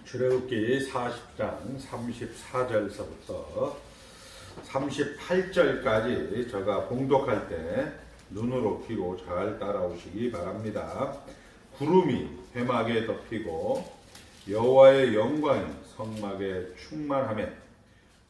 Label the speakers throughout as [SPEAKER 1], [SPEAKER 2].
[SPEAKER 1] 출애굽기 40장 34절서부터 38절까지 제가 봉독할 때 눈으로 귀로 잘 따라오시기 바랍니다. 구름이 회막에 덮이고 여호와의 영광이 성막에 충만하며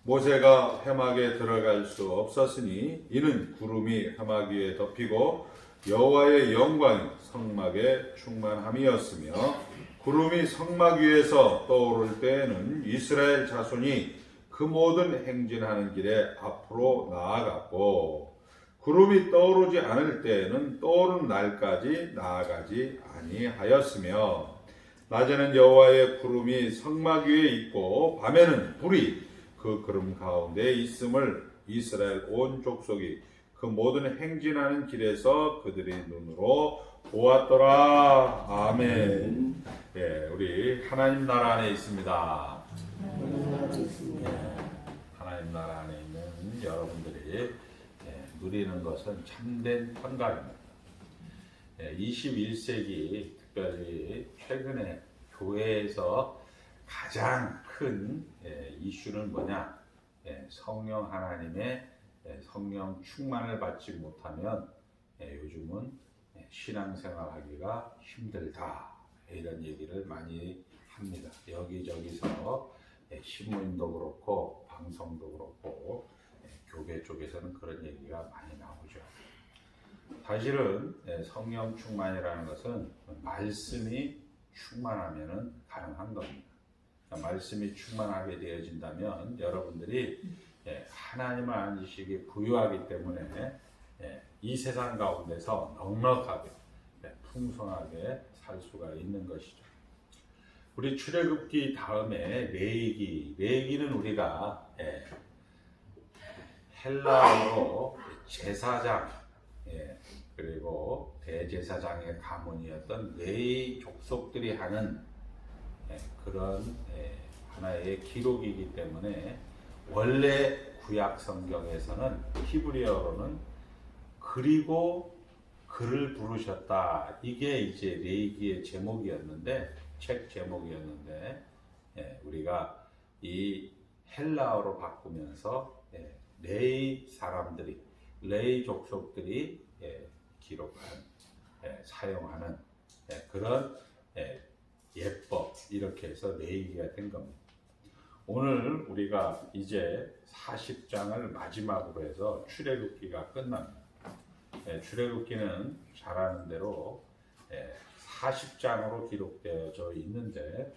[SPEAKER 1] 모세가 회막에 들어갈 수 없었으니 이는 구름이 회막 위에 덮이고 여호와의 영광이 성막에 충만함이었으며 구름이 성막 위에서 떠오를 때에는 이스라엘 자손이 그 모든 행진하는 길에 앞으로 나아갔고 구름이 떠오르지 않을 때에는 떠오른 날까지 나아가지 아니하였으며 낮에는 여호와의 구름이 성막 위에 있고 밤에는 불이 그 구름 가운데 있음을 이스라엘 온 족속이 그 모든 행진하는 길에서 그들의 눈으로 보았더라. 아멘. 예, 우리 하나님 나라 안에 있습니다. 하나님 나라 안에 있는 여러분들이 누리는 것은 참된 평강입니다. 21세기 특별히 최근에 교회에서 가장 큰 이슈는 뭐냐? 성령 하나님의 성령 충만을 받지 못하면 요즘은 신앙생활하기가 힘들다, 이런 얘기를 많이 합니다. 여기저기서 신문도 그렇고 방송도 그렇고 교회 쪽에서는 그런 얘기가 많이 나오죠. 사실은 성령 충만이라는 것은 말씀이 충만하면 가능한 겁니다. 그러니까 말씀이 충만하게 되어진다면 여러분들이 하나님을 아는 지식이 부유하기 때문에 이 세상 가운데서 넉넉하게 풍성하게 살 수가 있는 것이죠. 우리 출애굽기 다음에 레위기는 우리가 헬라어로 제사장 그리고 대제사장의 가문이었던 레위 족속들이 하는 그런 하나의 기록이기 때문에 원래 구약 성경에서는 히브리어로는 그리고 그를 부르셨다, 이게 이제 레위기의 제목이었는데, 책 제목이었는데 우리가 이 헬라어로 바꾸면서 레위 사람들이, 레위 족속들이 기록한 사용하는 그런 예법, 이렇게 해서 레위기가 된 겁니다. 오늘 우리가 이제 40장을 마지막으로 해서 출애굽기가 끝납니다. 출애굽기는 잘 아는 대로 40장으로 기록되어져 있는데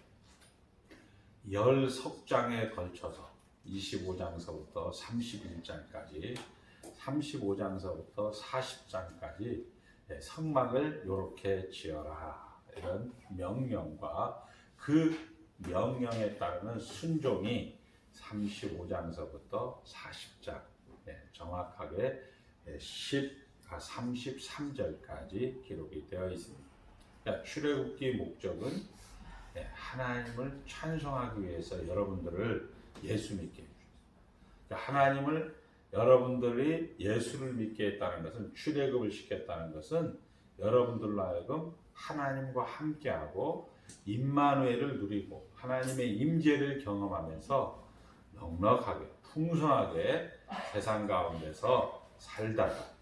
[SPEAKER 1] 10석장에 걸쳐서 25장서부터 31장까지 35장서부터 40장까지 성막을 이렇게 지어라, 이런 명령과 그 명령에 따르는 순종이 35장서부터 40장 정확하게 33절까지 기록이 되어 있습니다. 그러니까 출애굽기 목적은 하나님을 찬송하기 위해서 여러분들을 예수 믿게 해주셨어요. 그러니까 하나님을, 여러분들이 예수를 믿게 했다는 것은, 출애굽을 시켰다는 것은 여러분들로 하여금 하나님과 함께하고 임마누엘을 누리고 하나님의 임재를 경험하면서 넉넉하게 풍성하게 세상 가운데서 살다가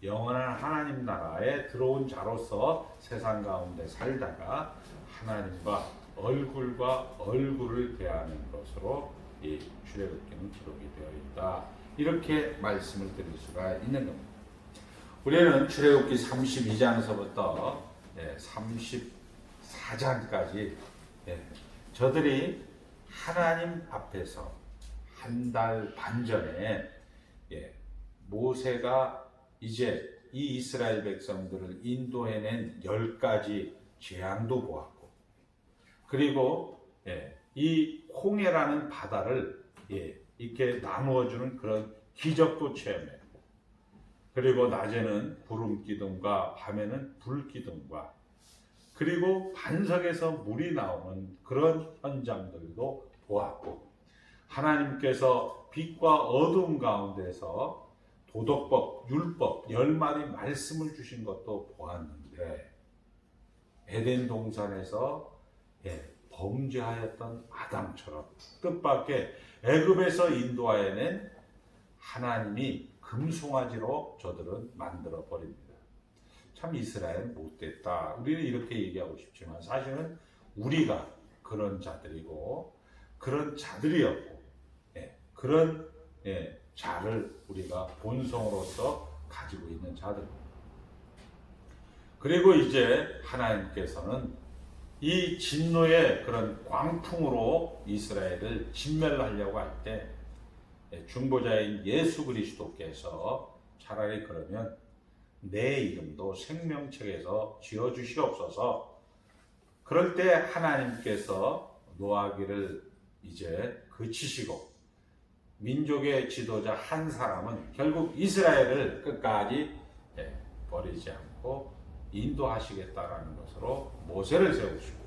[SPEAKER 1] 영원한 하나님 나라에 들어온 자로서 세상 가운데 살다가 하나님과 얼굴과 얼굴을 대하는 것으로 이 출애굽기는 기록이 되어 있다, 이렇게 말씀을 드릴 수가 있는 겁니다. 우리는 출애굽기 32장서부터 34장까지 저들이 하나님 앞에서 한 달 반 전에 모세가 이제 이 이스라엘 백성들을 인도해낸 10가지 재앙도 보았고, 그리고 이 홍해라는 바다를 이렇게 나누어주는 그런 기적도 체험했고, 그리고 낮에는 구름 기둥과 밤에는 불 기둥과, 그리고 반석에서 물이 나오는 그런 현장들도 보았고, 하나님께서 빛과 어두움 가운데서 도덕법, 율법, 10마디 말씀을 주신 것도 보았는데, 에덴 동산에서 범죄하였던 아담처럼 뜻밖의 애굽에서 인도하여낸 하나님이 금송아지로 저들은 만들어 버립니다. 참 이스라엘 못됐다. 우리는 이렇게 얘기하고 싶지만 사실은 우리가 그런 자들이고 그런 자들이었고 그런 자를 우리가 본성으로서 가지고 있는 자들입니다. 그리고 이제 하나님께서는 이 진노의 그런 광풍으로 이스라엘을 진멸하려고 할 때 중보자인 예수 그리스도께서 차라리 그러면 내 이름도 생명책에서 지어주시옵소서. 그럴 때 하나님께서 노하기를 이제 그치시고 민족의 지도자 한 사람은 결국 이스라엘을 끝까지 버리지 않고 인도하시겠다라는 것으로 모세를 세우시고,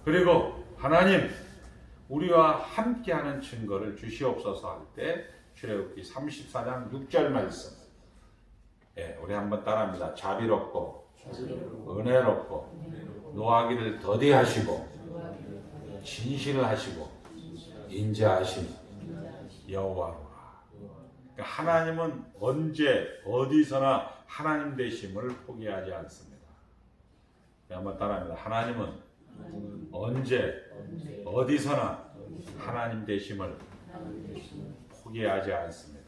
[SPEAKER 1] 그리고 하나님 우리와 함께하는 증거를 주시옵소서 할 때 출애굽기 34장 6절 말씀, 우리 한번 따라합니다. 자비롭고 은혜롭고 노하기를 더디하시고 진실하시고 인자하신 여호와로라. 그러니까 하나님은 언제 어디서나 하나님 되심을 포기하지 않습니다. 한번 따라합니다. 하나님은 언제 어디서나 하나님 되심을 포기하지 않습니다.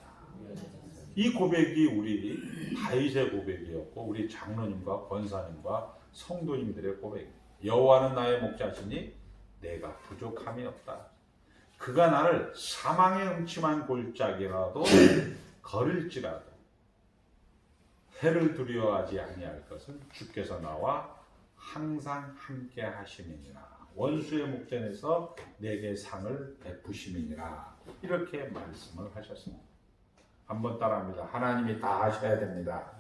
[SPEAKER 1] 이 고백이 우리 다윗의 고백이었고 우리 장로님과 권사님과 성도님들의 고백입니다. 여호와는 나의 목자시니 내가 부족함이 없다. 그가 나를 사망의 음침한 골짜기라도 걸을지라도 해를 두려워하지 아니할 것은 주께서 나와 항상 함께 하심이니라. 원수의 목전에서 내게 상을 베푸심이니라. 이렇게 말씀을 하셨습니다. 한번 따라합니다. 하나님이 다 하셔야 됩니다.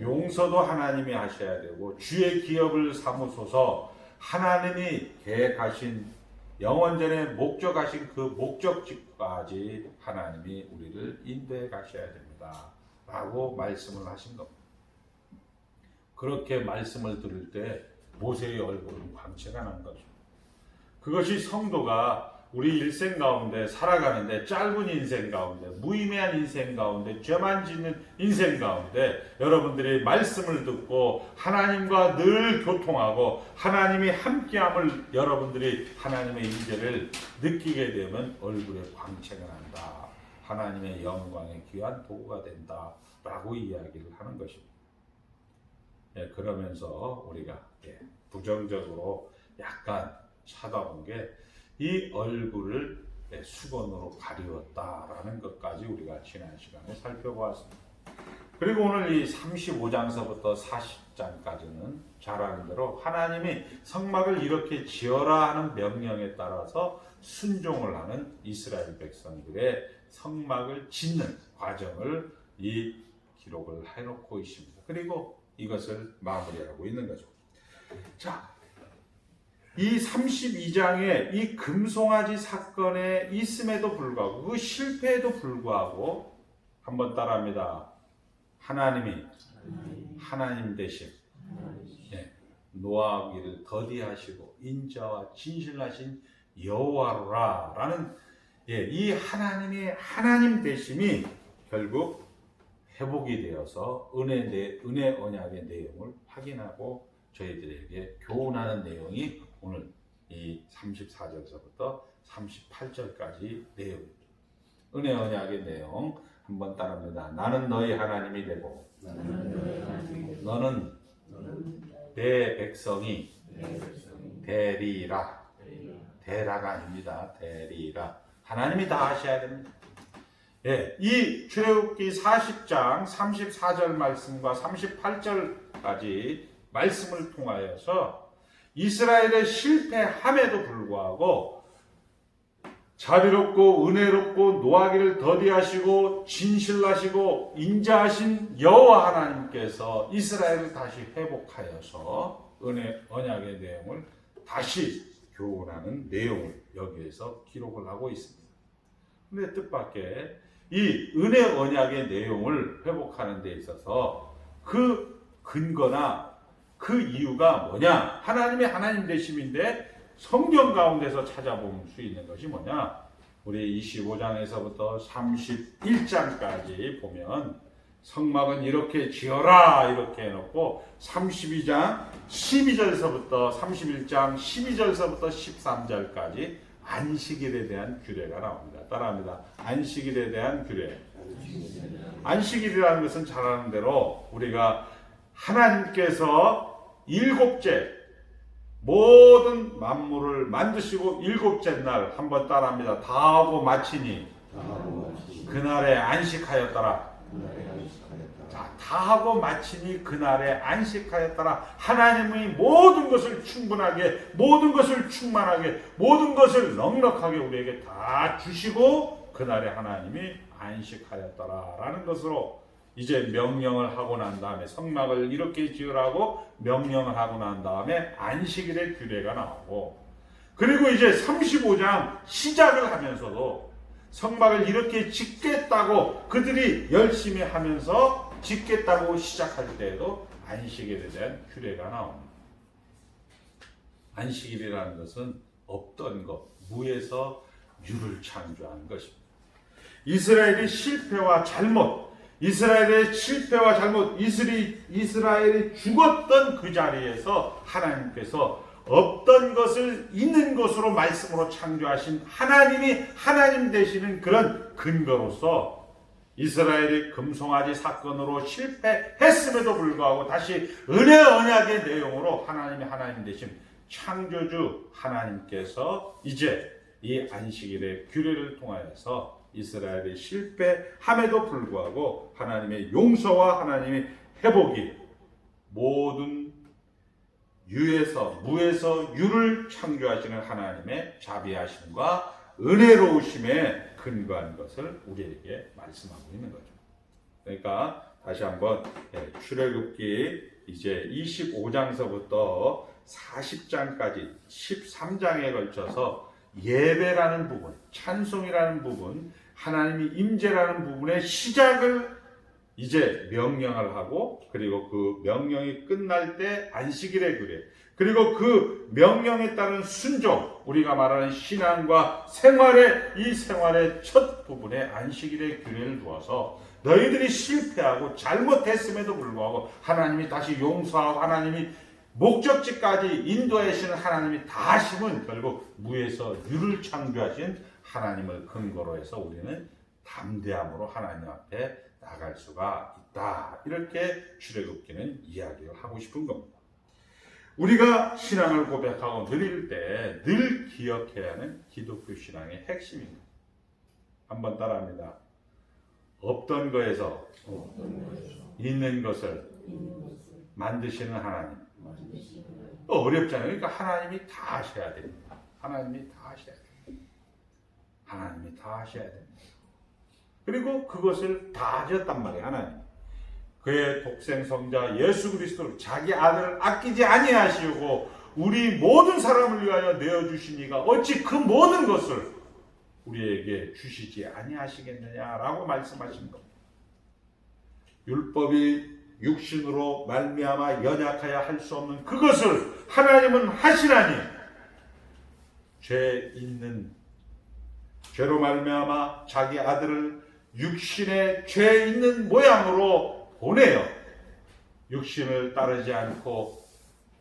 [SPEAKER 1] 용서도 하나님이 하셔야 되고 주의 기업을 삼으소서. 하나님이 계획하신 영원전에 목적하신 그 목적지까지 하나님이 우리를 인도해 가셔야 됩니다. 라고 말씀을 하신 겁니다. 그렇게 말씀을 들을 때 모세의 얼굴은 광채가 난 거죠. 그것이 성도가 우리 일생 가운데 살아가는데, 짧은 인생 가운데, 무의미한 인생 가운데, 죄만 짓는 인생 가운데 여러분들이 말씀을 듣고 하나님과 늘 교통하고 하나님이 함께함을 여러분들이 하나님의 임재를 느끼게 되면 얼굴에 광채가 난다. 하나님의 영광의 귀한 도구가 된다. 라고 이야기를 하는 것입니다. 그러면서 우리가 부정적으로 약간 쳐다본 게 이 얼굴을 수건으로 가리웠다라는 것까지 우리가 지난 시간에 살펴보았습니다. 그리고 오늘 이 35장서부터 40장까지는 잘 아는 대로 하나님이 성막을 이렇게 지어라 하는 명령에 따라서 순종을 하는 이스라엘 백성들의 성막을 짓는 과정을 이 기록을 해놓고 있습니다. 그리고 이것을 마무리하고 있는 거죠. 자, 이 32장에 이 금송아지 사건에 있음에도 불구하고, 그 실패에도 불구하고, 한번 따라합니다. 하나님이 하나님 대신 노하기를 더디하시고 인자와 진실하신 여호와로라 라는 이 하나님의 하나님 되심이 결국 회복이 되어서 은혜 언약의 내용을 확인하고 저희들에게 교훈하는 내용이 오늘 이 34절서부터 38절까지 내용입니다. 은혜 언약의 내용 한번 따라합니다. 나는 너희 하나님이 되고 너는 내 백성이 되리라. 되라가 아닙니다. 되리라. 하나님이 다 하셔야 됩니다. 이 출애굽기 40장 34절 말씀과 38절까지 말씀을 통하여서 이스라엘의 실패함에도 불구하고 자비롭고 은혜롭고 노하기를 더디하시고 진실하시고 인자하신 여호와 하나님께서 이스라엘을 다시 회복하여서 은혜 언약의 내용을 다시 교훈하는 내용을 여기에서 기록을 하고 있습니다. 그런데 뜻밖의 이 은혜 언약의 내용을 회복하는 데 있어서 그 근거나 그 이유가 뭐냐? 하나님이 하나님 되심인데 성경 가운데서 찾아볼 수 있는 것이 뭐냐? 우리 25장에서부터 31장까지 보면 성막은 이렇게 지어라 이렇게 해놓고 32장 12절서부터 31장 12절서부터 13절까지 안식일에 대한 규례가 나옵니다. 따라합니다. 안식일에 대한 규례. 안식일이라는 것은 잘 아는 대로 우리가 하나님께서 일곱째 모든 만물을 만드시고 일곱째 날 한번 따라합니다. 다 하고 마치니 그날에 안식하였더라. 자, 다 하고 마치니 그날에 안식하였더라. 하나님이 모든 것을 충분하게, 모든 것을 충만하게, 모든 것을 넉넉하게 우리에게 다 주시고 그날에 하나님이 안식하였더라 라는 것으로 이제 명령을 하고 난 다음에 성막을 이렇게 지으라고 명령을 하고 난 다음에 안식일의 규례가 나오고, 그리고 이제 35장 시작을 하면서도 성막을 이렇게 짓겠다고 그들이 열심히 하면서 짓겠다고 시작할 때에도 안식일에 대한 규례가 나옵니다. 안식일이라는 것은 없던 것, 무에서 유를 창조하는 것입니다. 이스라엘의 실패와 잘못, 이스라엘이 죽었던 그 자리에서 하나님께서 없던 것을 있는 것으로 말씀으로 창조하신 하나님이 하나님 되시는 그런 근거로서 이스라엘이 금송아지 사건으로 실패했음에도 불구하고 다시 은혜 언약의 내용으로 하나님이 하나님 되신 창조주 하나님께서 이제 이 안식일의 규례를 통하여서 이스라엘이 실패함에도 불구하고 하나님의 용서와 하나님의 회복이 모든 무에서 유를 창조하시는 하나님의 자비하심과 은혜로우심에 근거한 것을 우리에게 말씀하고 있는 거죠. 그러니까 다시 한번 출애굽기 이제 25장서부터 40장까지 13장에 걸쳐서 예배라는 부분, 찬송이라는 부분, 하나님이 임재라는 부분의 시작을 이제 명령을 하고, 그리고 그 명령이 끝날 때 안식일의 규례, 그리고 그 명령에 따른 순종, 우리가 말하는 신앙과 이 생활의 첫 부분에 안식일의 규례를 두어서 너희들이 실패하고 잘못했음에도 불구하고 하나님이 다시 용서하고 하나님이 목적지까지 인도하시는 하나님이 다 하심은 결국 무에서 유를 창조하신 하나님을 근거로 해서 우리는 담대함으로 하나님 앞에 나갈 수가 있다. 이렇게 출애굽기는 이야기를 하고 싶은 겁니다. 우리가 신앙을 고백하고 드릴 때 늘 기억해야 하는 기독교 신앙의 핵심입니다. 한번 따라합니다. 없던 거에서 있는 것을 만드시는 하나님. 어렵잖아요. 그러니까 하나님이 다 하셔야 됩니다. 하나님이 다 하셔야 됩니다. 그리고 그것을 다 하셨단 말이에요. 하나님. 그의 독생성자 예수 그리스도를 자기 아들을 아끼지 아니하시고 우리 모든 사람을 위하여 내어주시니가 어찌 그 모든 것을 우리에게 주시지 아니하시겠느냐라고 말씀하신 겁니다. 율법이 육신으로 말미암아 연약하여 할 수 없는 그것을 하나님은 하시나니 죄로 말미암아 자기 아들을 육신의 죄 있는 모양으로 보내요. 육신을 따르지 않고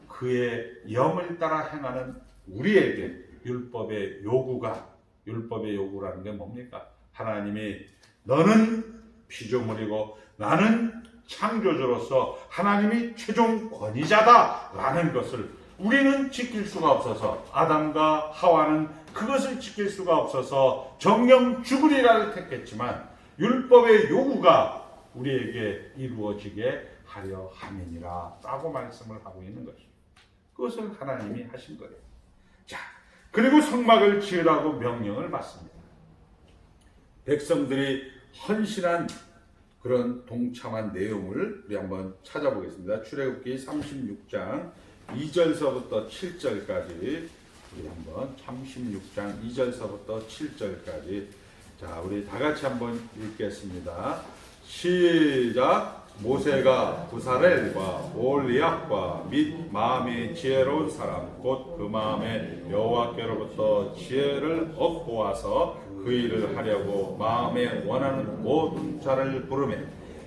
[SPEAKER 1] 그의 영을 따라 행하는 우리에게 율법의 요구라는 게 뭡니까? 하나님이 너는 피조물이고 나는 창조주로서 하나님이 최종 권위자다라는 것을 우리는 지킬 수가 없어서 아담과 하와는 그것을 지킬 수가 없어서 정령 죽으리라를 택했지만 율법의 요구가 우리에게 이루어지게 하려 함이니라 라고 말씀을 하고 있는 것입니다. 그것을 하나님이 하신 거예요. 자, 그리고 성막을 지으라고 명령을 받습니다. 백성들이 헌신한 그런 동참한 내용을 우리 한번 찾아보겠습니다. 출애굽기 36장 2절서부터 7절까지 우리 한번 36장 2절서부터 7절까지 자, 우리 다 같이 한번 읽겠습니다. 시작. 모세가 부사렐과 올리압과 및 마음이 지혜로운 사람 곧 그 마음에 여호와께로부터 지혜를 얻고 와서 그 일을 하려고 마음에 원하는 모든 자를 부르매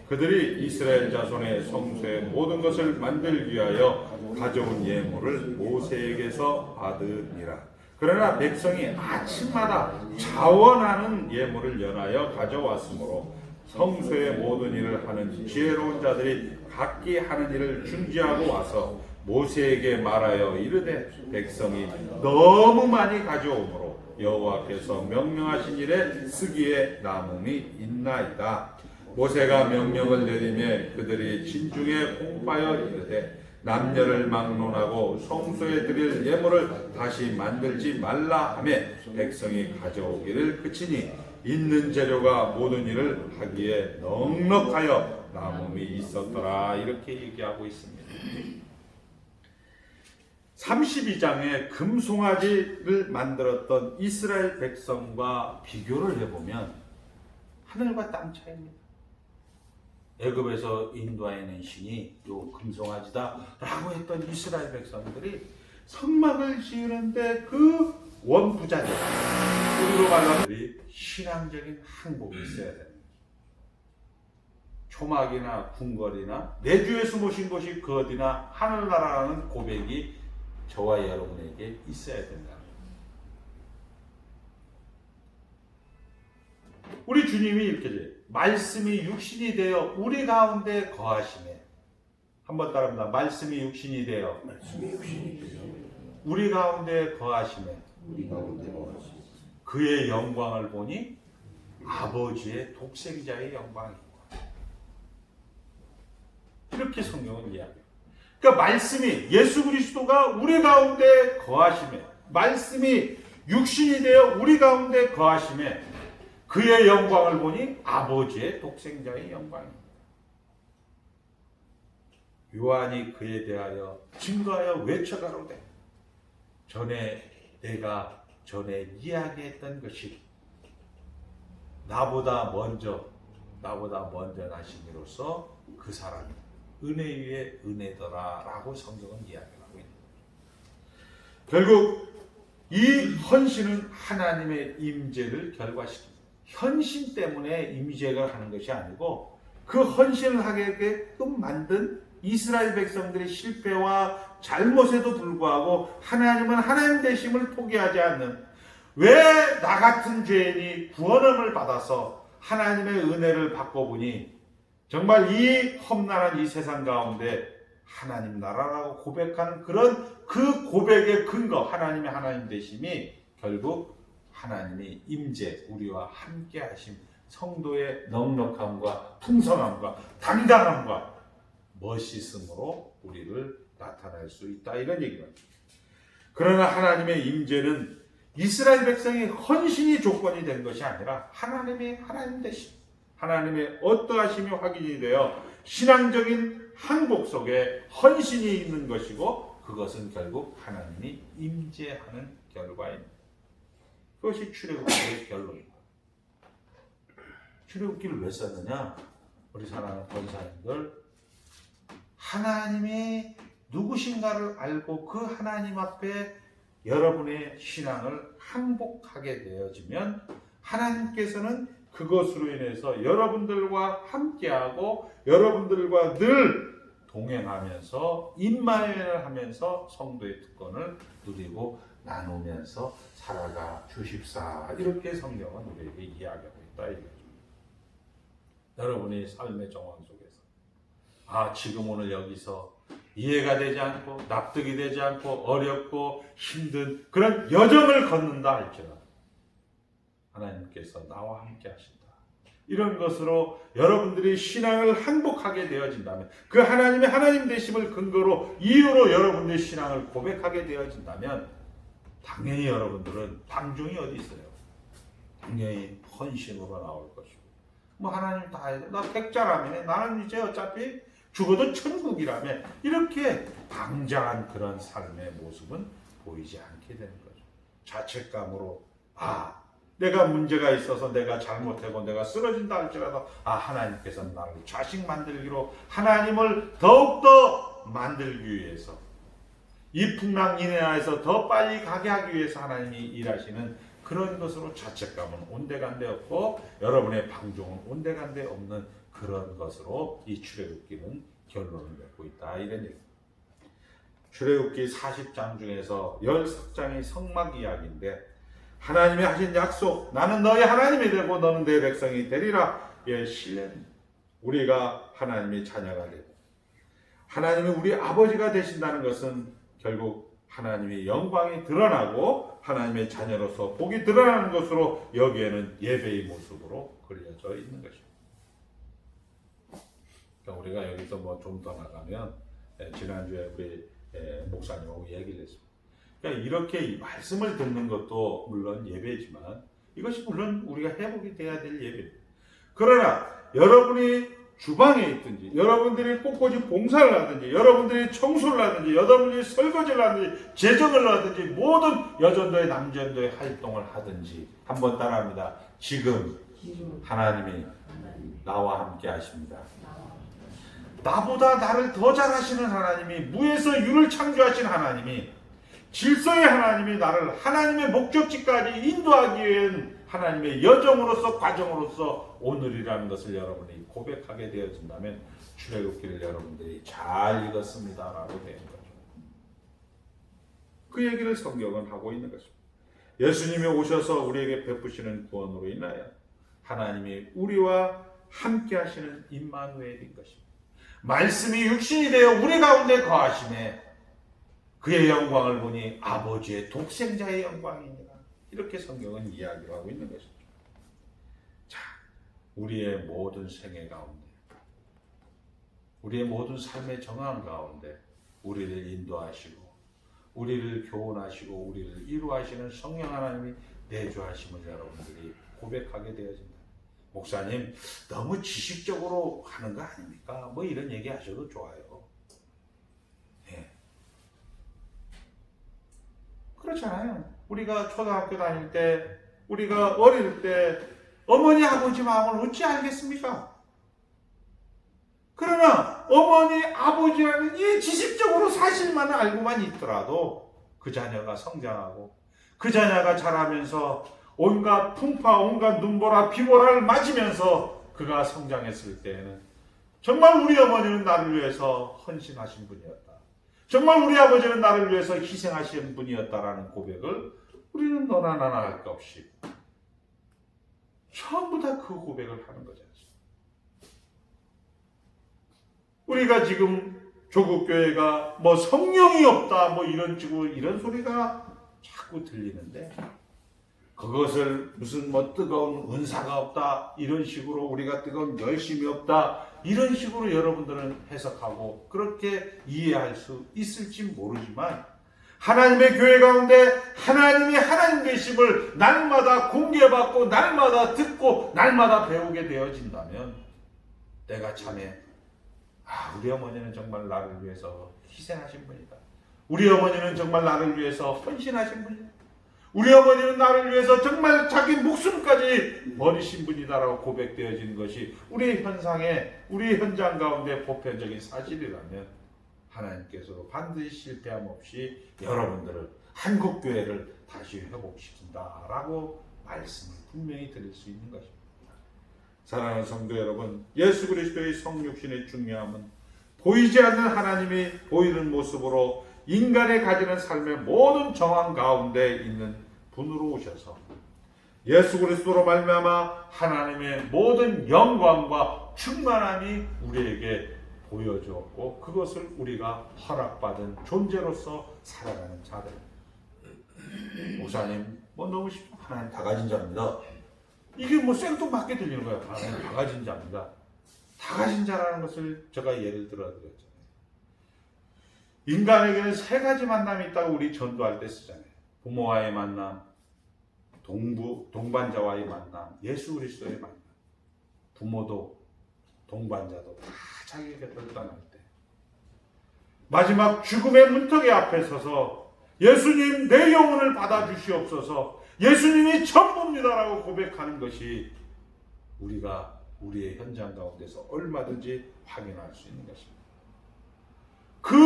[SPEAKER 1] 그들이 이스라엘 자손의 성소의 모든 것을 만들기 위하여 가져온 예물을 모세에게서 받으니라. 그러나 백성이 아침마다 자원하는 예물을 연하여 가져왔으므로 성소의 모든 일을 하는 지혜로운 자들이 각기 하는 일을 중지하고 와서 모세에게 말하여 이르되 백성이 너무 많이 가져오므로 여호와께서 명령하신 일에 쓰기에 남음이 있나이다. 모세가 명령을 내리매 그들이 진중에 홍파여 이르되 남녀를 막론하고 성소에 드릴 예물을 다시 만들지 말라 하매 백성이 가져오기를 그치니 있는 재료가 모든 일을 하기에 넉넉하여 남음이 있었더라. 이렇게 얘기하고 있습니다. 32장에 금송아지를 만들었던 이스라엘 백성과 비교를 해보면 하늘과 땅 차이입니다. 애굽에서 인도하여낸 신이 요 금송아지다라고 했던 이스라엘 백성들이 성막을 지으는데 그 원부자들, 우리로 말하면 신앙적인 항복이 있어야 됩니다. 초막이나 궁궐이나 내 주에 숨으신 곳이 그 어디나 하늘나라라는 고백이 저와 여러분에게 있어야 된다. 우리 주님이 이렇게 돼요. 말씀이 육신이 되어 우리 가운데 거하시네. 한번 따라합니다. 말씀이 육신이 되어 우리 가운데 거하시네. 그의 영광을 보니 아버지의 독생자의 영광이고. 이렇게 성경은 이야기해요. 그러니까 말씀이 예수 그리스도가 우리 가운데 거하시네. 말씀이 육신이 되어 우리 가운데 거하시네. 그의 영광을 보니 아버지의 독생자의 영광입니다. 요한이 그에 대하여 증거하여 외쳐가로되 내가 전에 이야기했던 것이 나보다 먼저 나심으로써 그 사람이 은혜 위에 은혜더라 라고 성경은 이야기하고 있는 거예요. 결국 이 헌신은 하나님의 임재를 결과시킵니다. 헌신 때문에 임재가 하는 것이 아니고 그 헌신을 하게끔 만든 이스라엘 백성들의 실패와 잘못에도 불구하고 하나님은 하나님 되심을 포기하지 않는, 왜 나 같은 죄인이 구원함을 받아서 하나님의 은혜를 받고 보니 정말 이 험난한 이 세상 가운데 하나님 나라라고 고백하는 그런 그 고백의 근거, 하나님의 하나님 되심이 결국 하나님의 임재, 우리와 함께 하심, 성도의 넉넉함과 풍성함과 당당함과 멋있음으로 우리를 나타낼 수 있다, 이런 얘기입니다. 그러나 하나님의 임재는 이스라엘 백성의 헌신이 조건이 된 것이 아니라 하나님의 하나님 되심, 하나님의 어떠하심이 확인이 되어 신앙적인 항복 속에 헌신이 있는 것이고, 그것은 결국 하나님이 임재하는 결과입니다. 그것이 출애굽기의 결론입니다. 출애굽기를 왜 썼느냐? 우리 사랑하는 권사님들, 하나님이 누구신가를 알고 그 하나님 앞에 여러분의 신앙을 항복하게 되어지면 하나님께서는 그것으로 인해서 여러분들과 함께하고 여러분들과 늘 동행하면서 임마누엘 하면서 성도의 특권을 누리고 나누면서 살아가 주십사, 이렇게 성경은 우리에게 이야기하고 있다, 이거죠. 여러분의 삶의 정황 속에서 지금 오늘 여기서 이해가 되지 않고 납득이 되지 않고 어렵고 힘든 그런 여정을 걷는다 할지라도 하나님께서 나와 함께 하신다, 이런 것으로 여러분들이 신앙을 항복하게 되어진다면, 그 하나님의 하나님 되심을 근거로 이유로 여러분들의 신앙을 고백하게 되어진다면 당연히 여러분들은 방종이 어디 있어요? 당연히 헌신으로 나올 것이고, 하나님 다 해야 돼. 나 백자라며, 나는 이제 어차피 죽어도 천국이라며, 이렇게 방장한 그런 삶의 모습은 보이지 않게 되는 거죠. 자책감으로 내가 문제가 있어서 내가 잘못하고 내가 쓰러진다 할지라도 하나님께서 나를 자식 만들기로 하나님을 더욱더 만들기 위해서 이 풍랑인해에서 더 빨리 가게 하기 위해서 하나님이 일하시는 그런 것으로 자책감은 온데간데 없고 여러분의 방종은 온데간데 없는 그런 것으로 이 출애굽기는 결론을 맺고 있다 이런 얘기. 출애굽기 40장 중에서 10장이 성막 이야기인데 하나님이 하신 약속, 나는 너의 하나님이 되고 너는 내 백성이 되리라. 예, 신뢰는 우리가 하나님의 자녀가 되고 하나님이 우리 아버지가 되신다는 것은 결국 하나님의 영광이 드러나고 하나님의 자녀로서 복이 드러나는 것으로 여기에는 예배의 모습으로 그려져 있는 것입니다. 그러니까 우리가 여기서 뭐 좀 더 나가면 지난주에 우리 목사님하고 얘기를 했습니다. 그러니까 이렇게 말씀을 듣는 것도 물론 예배지만 이것이 물론 우리가 회복이 돼야 될 예배입니다. 그러나 여러분이 주방에 있든지 여러분들이 꽃꽂이 봉사를 하든지 여러분들이 청소를 하든지 여러분들이 설거지를 하든지 제정을 하든지 모든 여전도의 남전도의 활동을 하든지 한번 따라합니다. 지금 하나님이 나와 함께 하십니다. 나보다 나를 더 잘하시는 하나님이 무에서 유를 창조하신 하나님이 질서의 하나님이 나를 하나님의 목적지까지 인도하기 위한 하나님의 여정으로서 과정으로서 오늘이라는 것을 여러분이 고백하게 되어진다면 출애굽기를 여러분들이 잘 읽었습니다라고 되는 거죠. 그 얘기를 성경은 하고 있는 것입니다. 예수님이 오셔서 우리에게 베푸시는 구원으로 인하여 하나님이 우리와 함께 하시는 임마누엘인 것입니다. 말씀이 육신이 되어 우리 가운데 거하심에 그의 영광을 보니 아버지의 독생자의 영광이니라. 이렇게 성경은 이야기를 하고 있는 것이죠. 자, 우리의 모든 생애 가운데, 우리의 모든 삶의 정황 가운데 우리를 인도하시고 우리를 교훈하시고 우리를 이루하시는 성령 하나님이 내주하심을 여러분들이 고백하게 되어진다. 목사님, 너무 지식적으로 하는 거 아닙니까? 뭐 이런 얘기 하셔도 좋아요. 그렇잖아요. 우리가 초등학교 다닐 때, 우리가 어릴 때 어머니 아버지 마음을 어찌 알겠습니까? 그러나 어머니 아버지라는 이 지식적으로 사실만 알고만 있더라도 그 자녀가 성장하고 그 자녀가 자라면서 온갖 풍파, 온갖 눈보라, 비보라를 맞으면서 그가 성장했을 때에는 정말 우리 어머니는 나를 위해서 헌신하신 분이었다. 정말 우리 아버지는 나를 위해서 희생하신 분이었다라는 고백을 우리는 너나 나나 할 것 없이 전부 다 그 고백을 하는 거지 않습니까? 우리가 지금 조국교회가 뭐 성령이 없다 뭐 이런 소리가 자꾸 들리는데 그것을 무슨 뭐 뜨거운 은사가 없다 이런 식으로 우리가 뜨거운 열심이 없다 이런 식으로 여러분들은 해석하고 그렇게 이해할 수 있을지 모르지만 하나님의 교회 가운데 하나님이 하나님 되심을 날마다 공개받고 날마다 듣고 날마다 배우게 되어진다면 내가 참에 우리 어머니는 정말 나를 위해서 희생하신 분이다. 우리 어머니는 정말 나를 위해서 헌신하신 분이다. 우리 어머니는 나를 위해서 정말 자기 목숨까지 버리신 분이다라고 고백되어지는 것이 우리 현장 가운데 보편적인 사실이라면 하나님께서도 반드시 실패함 없이 여러분들을 한국교회를 다시 회복시킨다라고 말씀을 분명히 드릴 수 있는 것입니다. 사랑하는 성도 여러분, 예수 그리스도의 성육신의 중요함은 보이지 않는 하나님이 보이는 모습으로 인간이 가지는 삶의 모든 정황 가운데 있는 분으로 오셔서 예수 그리스도로 말미암아 하나님의 모든 영광과 충만함이 우리에게 보여주었고 그것을 우리가 허락받은 존재로서 살아가는 자들. 목사님, 뭐 너무 쉽죠? 하나님 다 가진 자입니다. 이게 뭐 생뚱맞게 들리는 거예요. 하나님 다 가진 자입니다. 다 가진 자라는 것을 제가 예를 들어드렸잖아요. 인간에게는 세 가지 만남이 있다고 우리 전도할 때 쓰잖아요. 부모와의 만남, 동반자와의 만남, 예수 그리스도의 만남. 부모도 동반자도 다 자기 곁을 떠날 때 마지막 죽음의 문턱에 앞에 서서 예수님 내 영혼을 받아주시옵소서, 예수님이 전부입니다라고 고백하는 것이 우리가 우리의 현장 가운데서 얼마든지 확인할 수 있는 것입니다. 그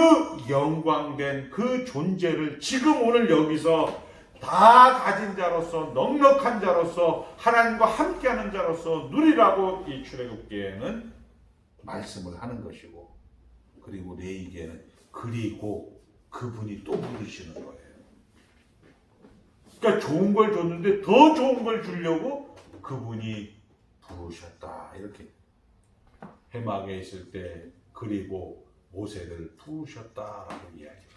[SPEAKER 1] 영광된 그 존재를 지금 오늘 여기서 다 가진 자로서, 넉넉한 자로서, 하나님과 함께하는 자로서 누리라고 이 출애굽기에는 말씀을 하는 것이고, 그리고 레위기에는 그리고 그분이 또 부르시는 거예요. 그러니까 좋은 걸 줬는데 더 좋은 걸 주려고 그분이 부르셨다. 이렇게 해막에 있을 때 그리고 모세를 부르셨다라고 이야기합니다.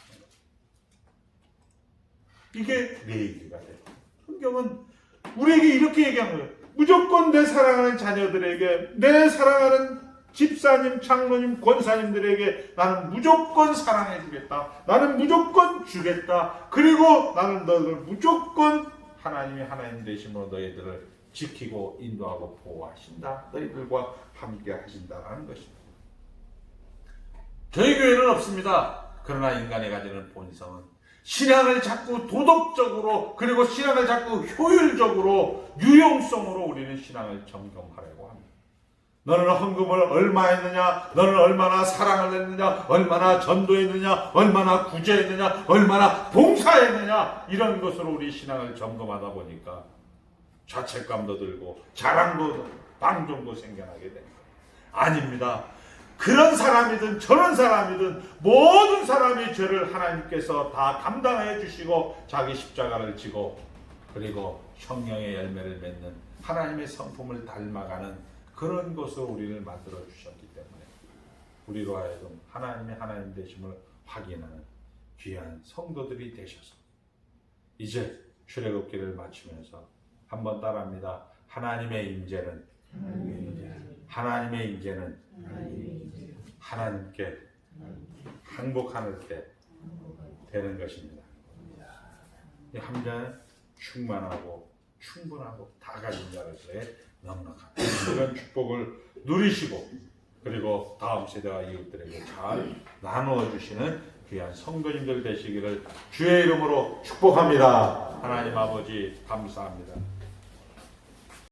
[SPEAKER 1] 이게 레위기가 돼요. 성경은 우리에게 이렇게 얘기한 거예요. 무조건 내 사랑하는 자녀들에게, 내 사랑하는 집사님, 장로님, 권사님들에게 나는 무조건 사랑해 주겠다. 나는 무조건 주겠다. 그리고 나는 너희들 무조건 하나님이 하나님 되심으로 너희들을 지키고 인도하고 보호하신다. 너희들과 함께 하신다라는 것입니다. 저희 교회는 없습니다. 그러나 인간이 가지는 본성은 신앙을 자꾸 도덕적으로, 그리고 신앙을 자꾸 효율적으로, 유용성으로 우리는 신앙을 점검하려고 합니다. 너는 헌금을 얼마 했느냐, 너는 얼마나 사랑을 했느냐, 얼마나 전도했느냐, 얼마나 구제했느냐, 얼마나 봉사했느냐, 이런 것으로 우리 신앙을 점검하다 보니까 자책감도 들고 자랑도 방종도 생겨나게 됩니다. 아닙니다. 그런 사람이든 저런 사람이든 모든 사람의 죄를 하나님께서 다 감당해 주시고 자기 십자가를 지고 그리고 성령의 열매를 맺는 하나님의 성품을 닮아가는 그런 것으로 우리를 만들어 주셨기 때문에 우리로 하여금 하나님의 하나님 되심을 확인하는 귀한 성도들이 되셔서 이제 출애굽기를 마치면서 한번 따라합니다. 하나님의 임재는 하나님께 항복하는 때 되는 것입니다. 함자는 충만하고 충분하고 다 가진 자로서의 넉넉한 이런 축복을 누리시고 그리고 다음 세대와 이웃들에게 잘 나누어 주시는 귀한 성도님들 되시기를 주의 이름으로 축복합니다. 하나님 아버지 감사합니다.